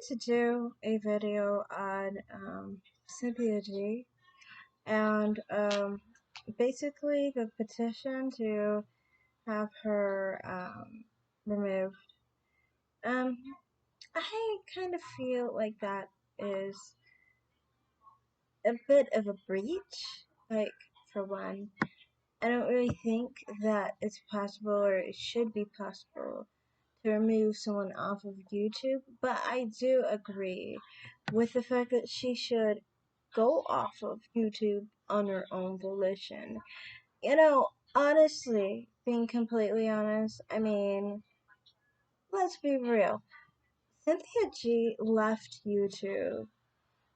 to do a video on Cynthia G and basically the petition to have her removed. Um, I kind of feel like that is a bit of a breach. Like, for one, I don't really think that it's possible or it should be possible to remove someone off of YouTube, but I do agree with the fact that she should go off of YouTube on her own volition. Honestly, being completely honest, I mean, let's be real. Cynthia G left YouTube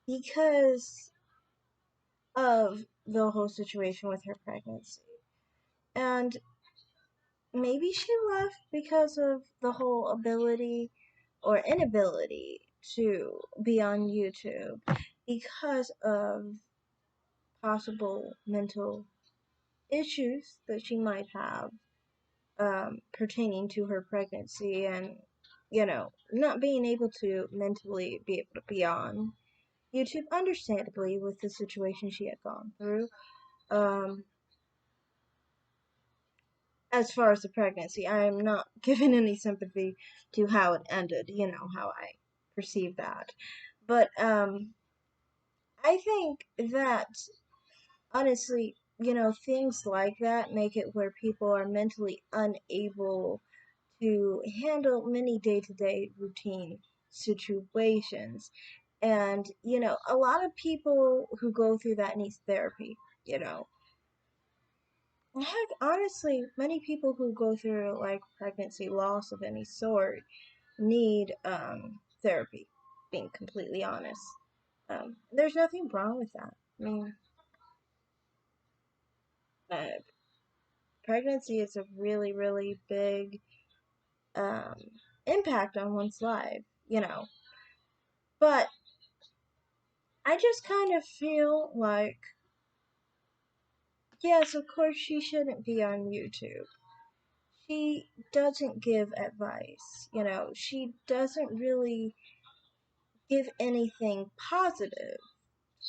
because of the whole situation with her pregnancy. And maybe she left because of the whole ability or inability to be on YouTube because of possible mental issues that she might have pertaining to her pregnancy and, not being able to mentally be able to be on YouTube, understandably, with the situation she had gone through. Um, as far as the pregnancy, I'm not giving any sympathy to how it ended, how I perceive that. But I think that honestly, things like that make it where people are mentally unable to handle many day-to-day routine situations. And, a lot of people who go through that need therapy, you know. Heck, honestly, many people who go through like pregnancy loss of any sort need therapy, being completely honest. There's nothing wrong with that. I mean, uh, pregnancy is a really, really big um, impact on one's life, you know. But I just kind of feel like, yes, of course, she shouldn't be on YouTube. She doesn't give advice, she doesn't really give anything positive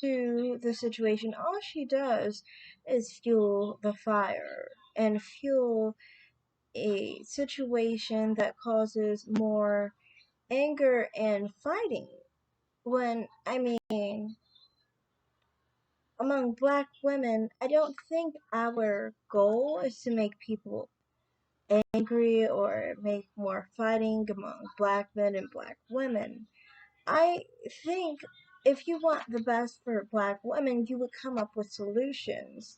to the situation. All she does is fuel the fire and fuel a situation that causes more anger and fighting. When, I mean, among black women, I don't think our goal is to make people angry or make more fighting among black men and black women. I think if you want the best for black women, you would come up with solutions.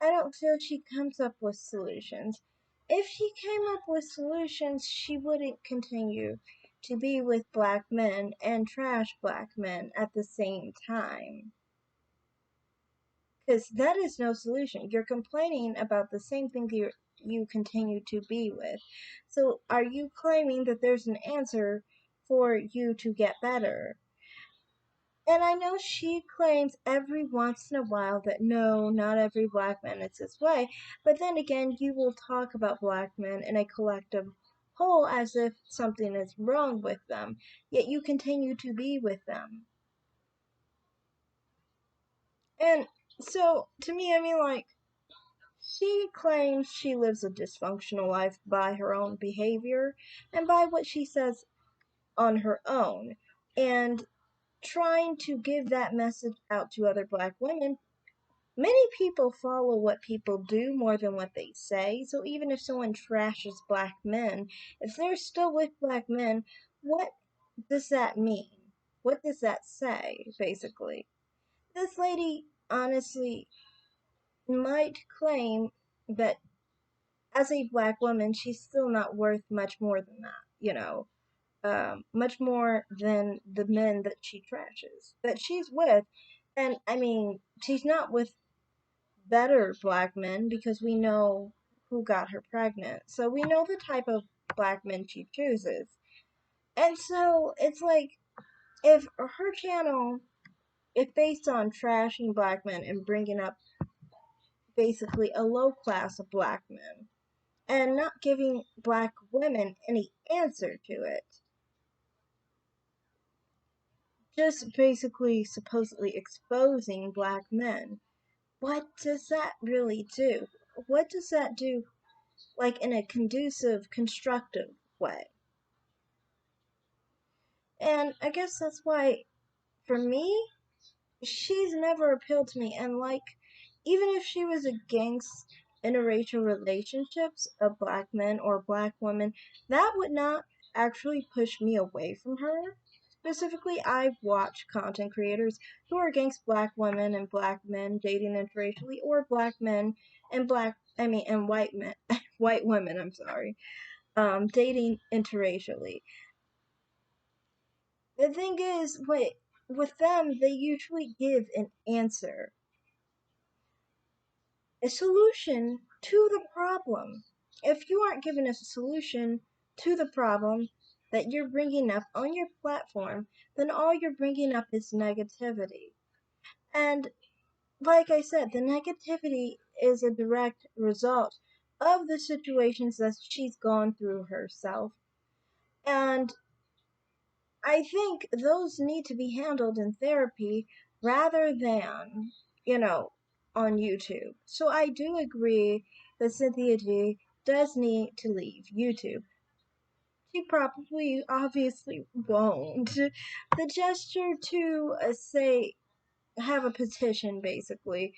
I don't feel she comes up with solutions. If she came up with solutions, she wouldn't continue to be with black men and trash black men at the same time. Because that is no solution. You're complaining about the same thing you continue to be with. So are you claiming that there's an answer for you to get better? And I know she claims every once in a while that no, not every black man is this way. But then again, you will talk about black men in a collective whole as if something is wrong with them. Yet you continue to be with them. And so, to me, I mean, like, she claims she lives a dysfunctional life by her own behavior and by what she says on her own. And trying to give that message out to other black women, many people follow what people do more than what they say. So even if someone trashes black men, if they're still with black men, what does that mean? What does that say, basically? This lady honestly might claim that as a black woman, she's still not worth much more than that, much more than the men that she trashes, that she's with. And I mean, she's not with better black men because we know who got her pregnant. So we know the type of black men she chooses. And so it's like, if her channel is based on trashing black men and bringing up basically a low class of black men, and not giving black women any answer to it. just basically supposedly exposing black men. What does that really do? What does that do, like, in a conducive, constructive way? And I guess that's why, for me, she's never appealed to me. And, like, even if she was against interracial relationships of black men or black women, that would not actually push me away from her. Specifically, I've watched content creators who are against black women and black men dating interracially, or black men and white men, white women, I'm sorry, dating interracially. The thing is, with them, they usually give an answer, a solution to the problem. If you aren't given a solution to the problem that you're bringing up on your platform, then all you're bringing up is negativity. And like I said, the negativity is a direct result of the situations that she's gone through herself. And I think those need to be handled in therapy rather than, you know, on YouTube. So I do agree that Cynthia G does need to leave YouTube. She probably, obviously, won't. The gesture to say, have a petition basically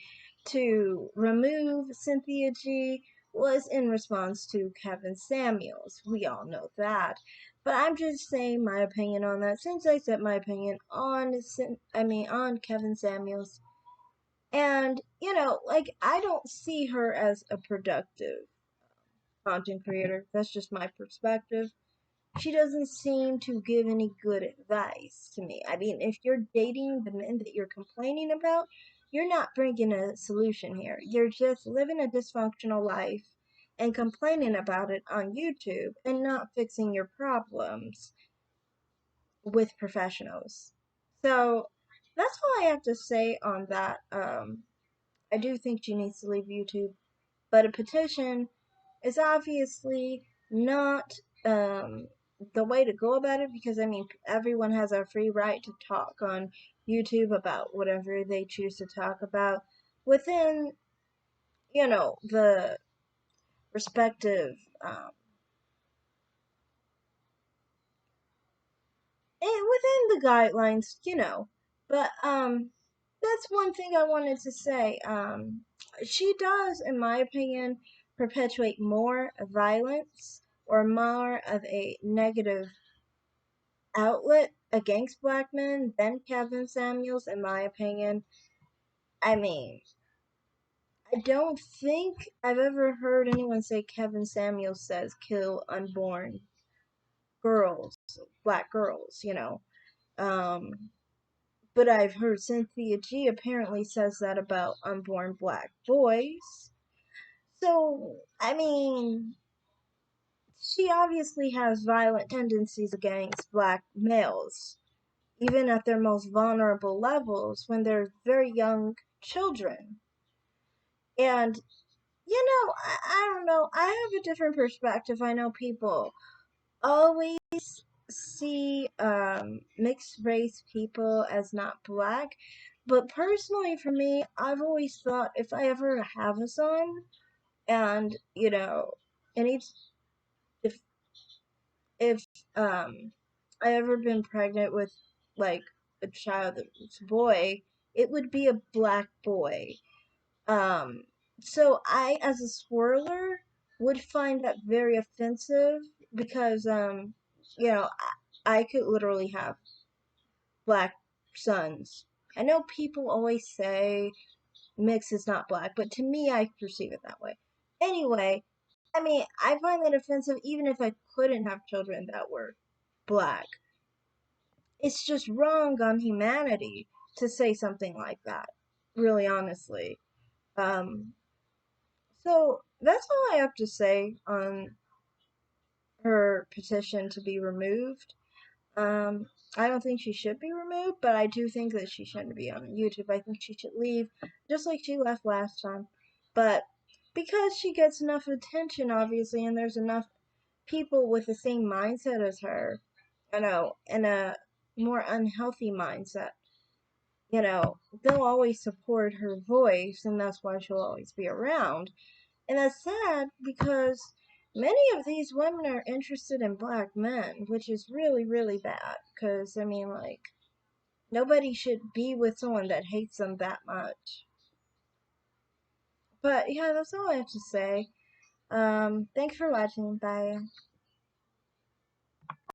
to remove Cynthia G was in response to Kevin Samuels. We all know that. But I'm just saying my opinion on that since I said my opinion on on Kevin Samuels. And, like, I don't see her as a productive content creator. That's just my perspective. She doesn't seem to give any good advice to me. I mean, if you're dating the men that you're complaining about, you're not bringing a solution here. You're just living a dysfunctional life and complaining about it on YouTube and not fixing your problems with professionals. So that's all I have to say on that. I do think she needs to leave YouTube, but a petition is obviously not the way to go about it, because I mean, everyone has a free right to talk on YouTube about whatever they choose to talk about within, the respective within the guidelines, But that's one thing I wanted to say. She does, in my opinion, perpetuate more violence or more of a negative outlet against black men than Kevin Samuels, in my opinion. I mean, I don't think I've ever heard anyone say Kevin Samuels says kill unborn girls, black girls. Um, but I've heard Cynthia G apparently says that about unborn black boys. So, I mean, she obviously has violent tendencies against black males, even at their most vulnerable levels when they're very young children. And, I don't know, I have a different perspective. I know people always see mixed race people as not black. But personally, for me, I've always thought if I ever have a son, and any if if I ever been pregnant with, like, a child that's a boy, it would be a black boy. Um, so I, as a swirler, would find that very offensive because, I could literally have black sons. I know people always say mix is not black, but to me, I perceive it that way. Anyway, I mean, I find that offensive even if I couldn't have children that were black. It's just wrong on humanity to say something like that, really honestly. Um, so that's all I have to say on her petition to be removed. Um, I don't think she should be removed, but I do think that she shouldn't be on YouTube. I think she should leave, just like she left last time. But because she gets enough attention, obviously, and there's enough people with the same mindset as her, in a more unhealthy mindset. They'll always support her voice, and that's why she'll always be around. And that's sad because many of these women are interested in black men, which is really, really bad. Because, nobody should be with someone that hates them that much. But yeah, that's all I have to say. Thanks for watching. Bye.